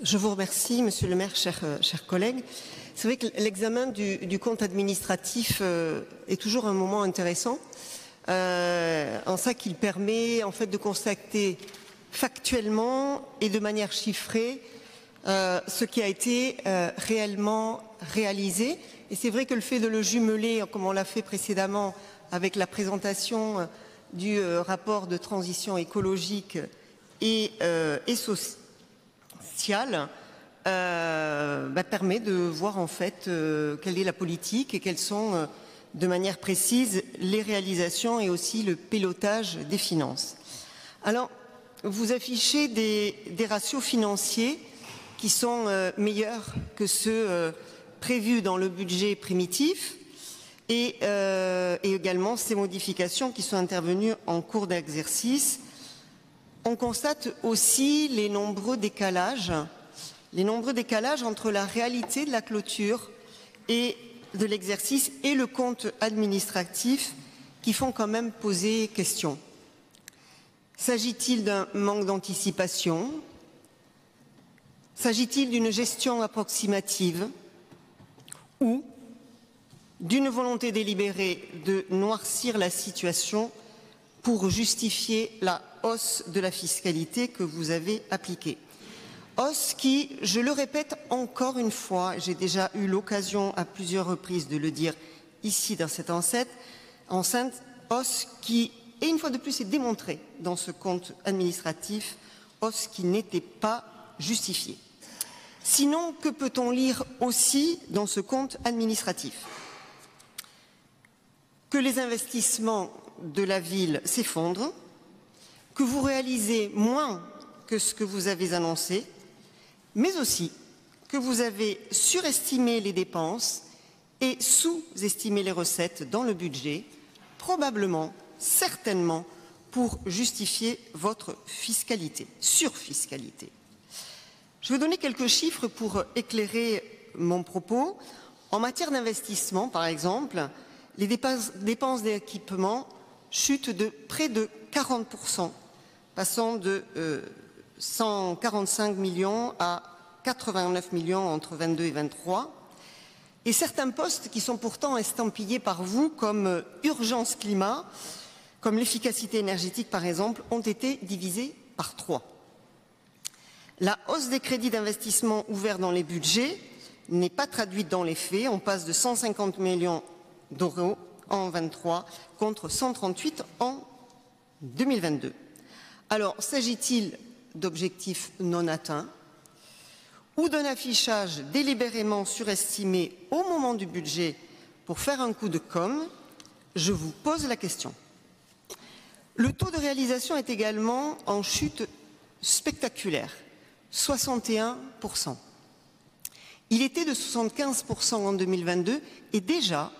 Je vous remercie, Monsieur le maire, chers collègues. C'est vrai que l'examen du compte administratif est toujours un moment intéressant, en ça qu'il permet en fait de constater factuellement et de manière chiffrée ce qui a été réellement réalisé. Et c'est vrai que le fait de le jumeler, comme on l'a fait précédemment, avec la présentation du rapport de transition écologique et sociale, permet de voir en fait quelle est la politique et quelles sont de manière précise les réalisations et aussi le pilotage des finances. Alors, vous affichez des ratios financiers qui sont meilleurs que ceux prévus dans le budget primitif et également ces modifications qui sont intervenues en cours d'exercice. On constate aussi les nombreux décalages entre la réalité de la clôture et de l'exercice et le compte administratif qui font quand même poser question. S'agit-il d'un manque d'anticipation? S'agit-il d'une gestion approximative ou d'une volonté délibérée de noircir la situation pour justifier la hausse de la fiscalité que vous avez appliquée? Hausse qui, je le répète encore une fois, j'ai déjà eu l'occasion à plusieurs reprises de le dire ici dans cette enceinte, hausse qui, et une fois de plus, est démontrée dans ce compte administratif, hausse qui n'était pas justifiée. Sinon, que peut-on lire aussi dans ce compte administratif? Que les investissements de la ville s'effondrent, que vous réalisez moins que ce que vous avez annoncé, mais aussi que vous avez surestimé les dépenses et sous-estimé les recettes dans le budget, probablement, certainement, pour justifier votre surfiscalité. Je vais donner quelques chiffres pour éclairer mon propos. En matière d'investissement, par exemple, les dépenses d'équipement chutent de près de 40%, passant de 145 millions à 89 millions entre 22 et 23. Et certains postes qui sont pourtant estampillés par vous comme urgence climat, comme l'efficacité énergétique par exemple, ont été divisés par 3. La hausse des crédits d'investissement ouverts dans les budgets n'est pas traduite dans les faits. On passe de 150 millions d'euros en 23 contre 138 en 2022. Alors, s'agit-il d'objectifs non atteints ou d'un affichage délibérément surestimé au moment du budget pour faire un coup de com'? Je vous pose la question. Le taux de réalisation est également en chute spectaculaire, 61%. Il était de 75% en 2022 et déjà,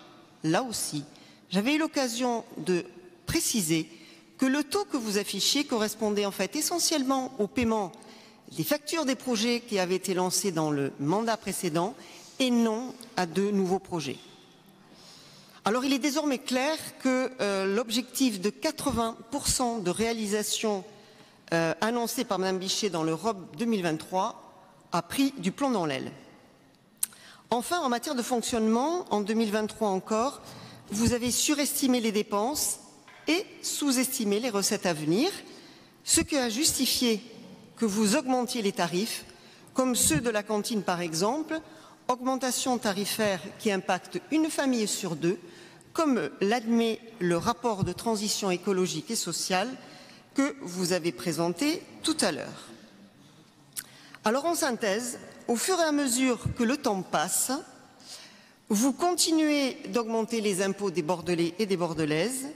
là aussi, j'avais eu l'occasion de préciser que le taux que vous affichiez correspondait en fait essentiellement au paiement des factures des projets qui avaient été lancés dans le mandat précédent et non à de nouveaux projets. Alors il est désormais clair que l'objectif de 80% de réalisation annoncé par Mme Bichet dans l'Europe 2023 a pris du plomb dans l'aile. Enfin, en matière de fonctionnement, en 2023 encore, vous avez surestimé les dépenses et sous-estimé les recettes à venir, ce qui a justifié que vous augmentiez les tarifs, comme ceux de la cantine par exemple, augmentation tarifaire qui impacte une famille sur deux, comme l'admet le rapport de transition écologique et sociale que vous avez présenté tout à l'heure. Alors en synthèse, au fur et à mesure que le temps passe, vous continuez d'augmenter les impôts des Bordelais et des Bordelaises,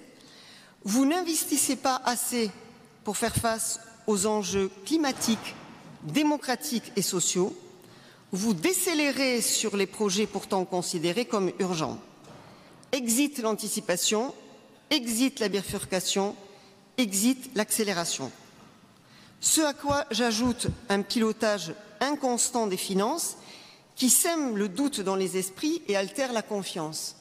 vous n'investissez pas assez pour faire face aux enjeux climatiques, démocratiques et sociaux, vous décélérez sur les projets pourtant considérés comme urgents. Exit l'anticipation, exit la bifurcation, exit l'accélération. Ce à quoi j'ajoute un pilotage inconstant des finances qui sème le doute dans les esprits et altère la confiance.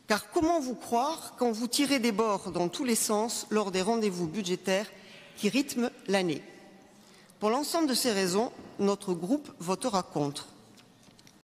Car comment vous croire quand vous tirez des bords dans tous les sens lors des rendez-vous budgétaires qui rythment l'année? Pour l'ensemble de ces raisons, notre groupe votera contre.